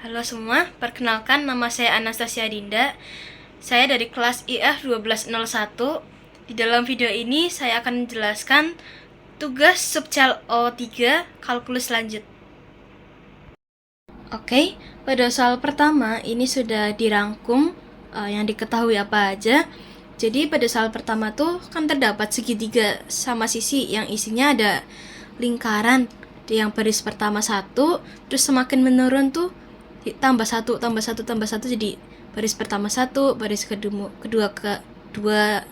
Halo semua, perkenalkan nama saya Anastasia Dinda. Saya dari kelas IF 1201. Di dalam video ini saya akan menjelaskan tugas subcal O3 kalkulus lanjut. Oke, pada soal pertama ini sudah dirangkum yang diketahui apa aja. Jadi pada soal pertama tuh kan terdapat segitiga sama sisi yang isinya ada lingkaran. Yang baris pertama 1, terus semakin menurun tuh tambah 1, tambah 1, tambah 1, jadi baris pertama 1, baris kedua ke 2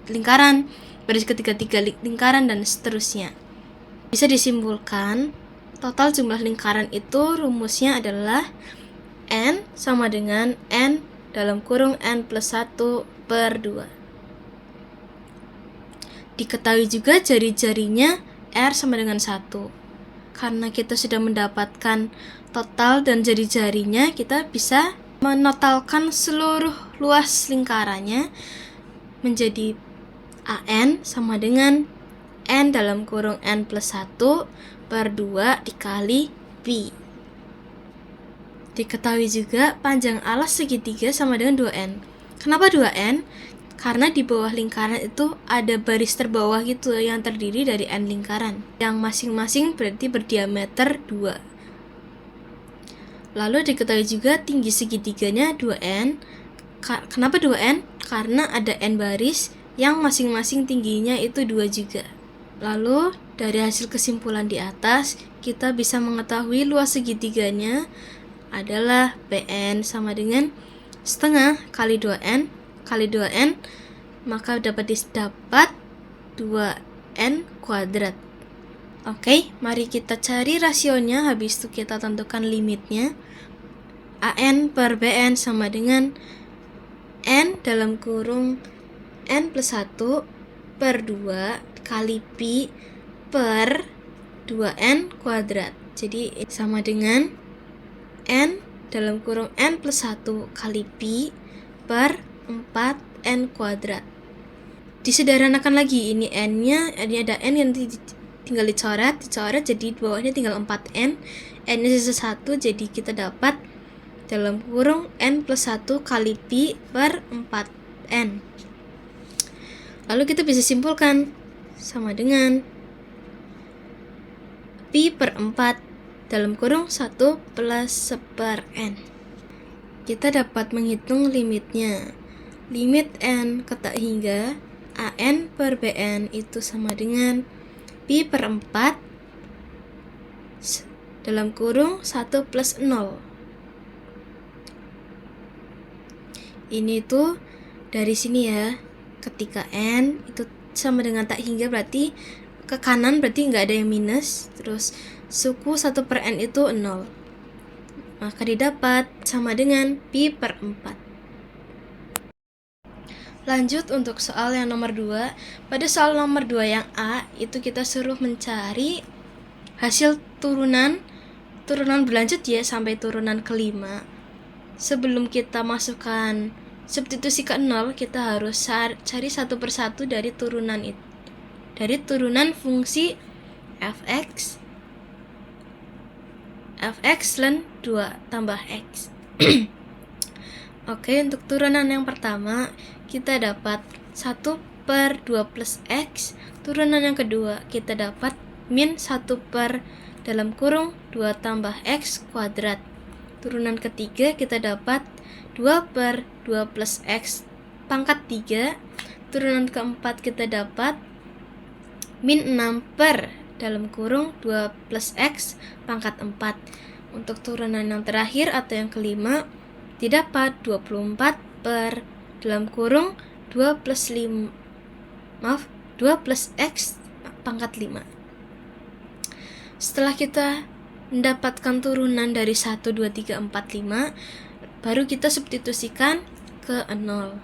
lingkaran, baris ketiga 3 lingkaran, dan seterusnya. Bisa disimpulkan total jumlah lingkaran itu rumusnya adalah N sama dengan N dalam kurung N plus 1 per 2. Diketahui juga jari-jarinya R sama dengan 1. Karena kita sudah mendapatkan total dan jari-jarinya, kita bisa menotalkan seluruh luas lingkarannya menjadi AN sama dengan N dalam kurung N plus 1 per 2 dikali Pi. Diketahui juga panjang alas segitiga sama dengan 2N. Kenapa 2N? Karena di bawah lingkaran itu ada baris terbawah gitu yang terdiri dari N lingkaran, yang masing-masing berarti berdiameter 2. Lalu diketahui juga tinggi segitiganya 2N. Kenapa 2N? Karena ada N baris yang masing-masing tingginya itu 2 juga. Lalu dari hasil kesimpulan di atas, kita bisa mengetahui luas segitiganya adalah Pn sama dengan setengah kali 2N kali 2N, maka dapat 2N kuadrat. Oke, mari kita cari rasionya, habis itu kita tentukan limitnya. AN per BN sama dengan N dalam kurung N plus 1 per 2 kali Pi per 2N kuadrat. Jadi sama dengan N dalam kurung N plus 1 kali Pi per 4N kuadrat. Disederhanakan lagi, ini N-nya, ini ada N yang tinggal dicoret jadi bawahnya tinggal 4N. N-nya sisa 1, jadi kita dapat dalam kurung N plus 1 kali Pi per 4N. Lalu kita bisa simpulkan sama dengan Pi per 4 dalam kurung 1 plus 1 per N. Kita dapat menghitung limitnya. Limit N ke tak hingga AN per BN itu sama dengan Pi per 4 dalam kurung 1 plus 0. Ini tuh dari sini ya, ketika N itu sama dengan tak hingga berarti ke kanan berarti nggak ada yang minus, terus suku 1 per N itu 0. Maka didapat sama dengan Pi per 4. Lanjut untuk soal yang nomor 2. Pada soal nomor 2 yang A, itu kita suruh mencari hasil turunan berlanjut ya sampai turunan kelima. Sebelum kita masukkan substitusi ke 0, kita harus cari satu persatu dari turunan itu. Dari turunan fungsi fx ln 2 tambah x. Oke, untuk turunan yang pertama kita dapat 1 per 2 plus x. Turunan yang kedua kita dapat min 1 per dalam kurung 2 tambah x kuadrat. Turunan ketiga kita dapat 2 per 2 plus x pangkat 3. Turunan keempat kita dapat min 6 per dalam kurung 2 plus x pangkat 4. Untuk turunan yang terakhir atau yang kelima didapat 24 per dalam kurung 2 plus x pangkat 5. Setelah kita mendapatkan turunan dari 1, 2, 3, 4, 5, baru kita substitusikan ke 0.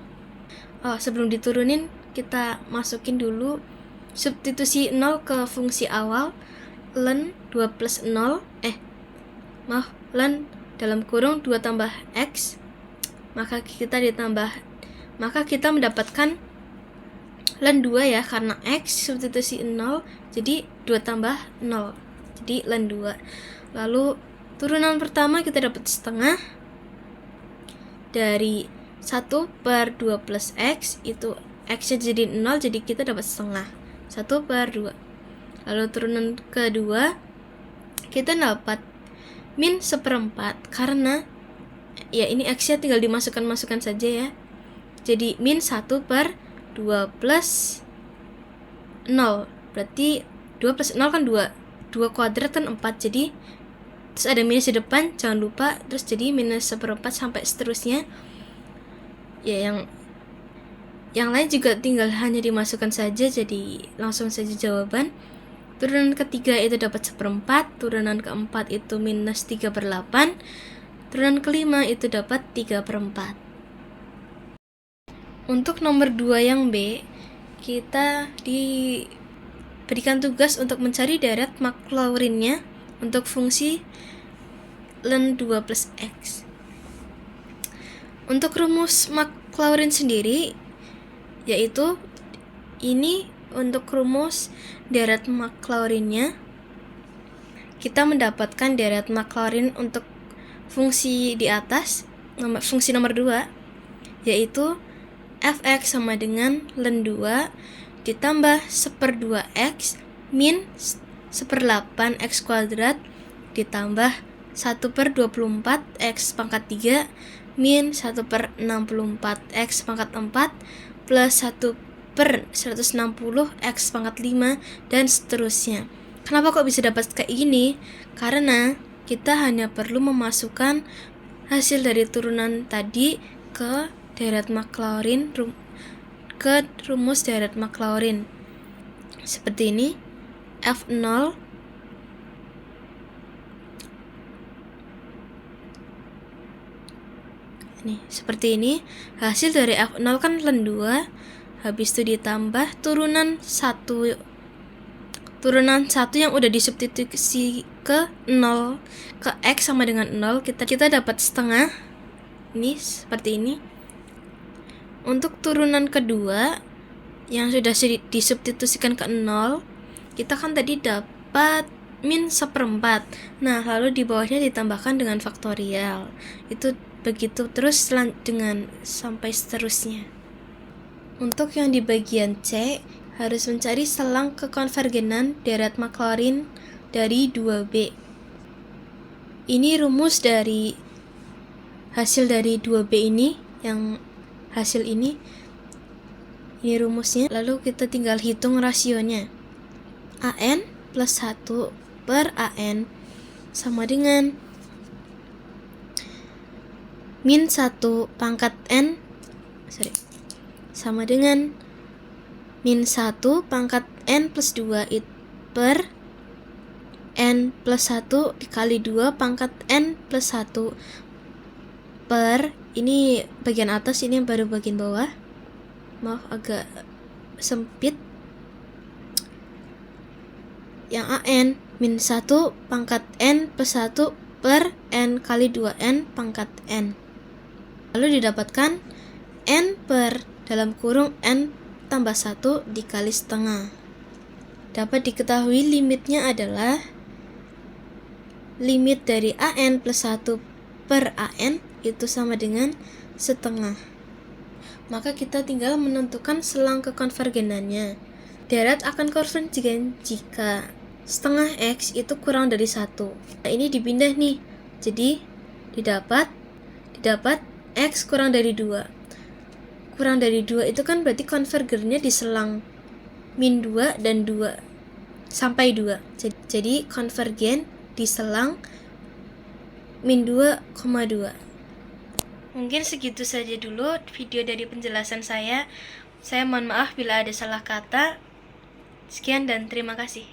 Sebelum diturunin kita masukin dulu substitusi 0 ke fungsi awal, ln 2 plus 0 ln dalam kurung 2 tambah x, maka kita mendapatkan ln 2 ya, karena x substitusi 0 jadi 2 tambah 0 jadi ln 2. Lalu Turunan pertama kita dapat setengah dari 1/2 plus X, itu X-nya jadi 0, jadi kita dapat setengah 1/2. Lalu turunan kedua kita dapat min 1/4, karena ya ini X-nya tinggal dimasukkan saja ya. Jadi min 1/2 plus 0, berarti 2 plus 0 kan 2 kuadrat kan 4, jadi terus ada minus di depan, jangan lupa, terus jadi minus 1/4 sampai seterusnya. Ya yang lain juga tinggal hanya dimasukkan saja, jadi langsung saja jawaban. Turunan ketiga itu dapat 1/4, turunan keempat itu minus 3/8, turunan kelima itu dapat 3/4. Untuk nomor 2 yang B, kita diberikan tugas untuk mencari deret Maclaurin-nya untuk fungsi ln 2 plus X. Untuk rumus Maclaurin sendiri, yaitu ini untuk rumus deret Maclaurin-nya, kita mendapatkan deret Maclaurin untuk fungsi di atas, fungsi nomor 2, yaitu fx sama dengan ln 2 ditambah 1/2x min 1/8 x kuadrat ditambah 1/24 x pangkat 3 min 1/64 x pangkat 4 plus 1/160 x pangkat 5 dan seterusnya. Kenapa kok bisa dapat kayak gini? Karena kita hanya perlu memasukkan hasil dari turunan tadi ke deret Maclaurin, ke rumus deret Maclaurin. Seperti ini, F0 nih, seperti ini. Hasil dari F0 kan ln 2, habis itu ditambah turunan 1 yang udah disubstitusi ke 0, ke X sama dengan 0, kita dapat setengah. Ini seperti ini. Untuk turunan kedua yang sudah disubstitusikan ke 0, kita kan tadi dapat min 1/4. Nah, lalu di bawahnya ditambahkan dengan faktorial. Itu begitu terus dengan sampai seterusnya. Untuk yang di bagian C, harus mencari selang kekonvergenan deret Maclaurin dari 2B. Ini rumus dari hasil dari 2B ini, yang hasil ini rumusnya. Lalu kita tinggal hitung rasionya. AN plus 1 per AN sama dengan min 1 pangkat N sama dengan min 1 pangkat N plus 2 per N plus 1 dikali 2 pangkat N plus 1 per, ini bagian atas, ini yang baru bagian bawah, maaf agak sempit. Yang AN min 1 pangkat N plus 1 per N kali 2N pangkat N. Lalu didapatkan N per dalam kurung N tambah 1 dikali setengah. Dapat diketahui limitnya adalah limit dari AN plus 1 per AN itu sama dengan setengah. Maka kita tinggal menentukan selang kekonvergenannya. Deret akan konvergen jika setengah X itu kurang dari 1. Nah, ini dipindah nih. Jadi didapat X kurang dari 2. Kurang dari 2 itu kan berarti konvergennya di selang min 2 dan 2 sampai 2. Jadi konvergen di selang min 2,2. Mungkin segitu saja dulu video dari penjelasan saya. Saya mohon maaf bila ada salah kata. Sekian dan terima kasih.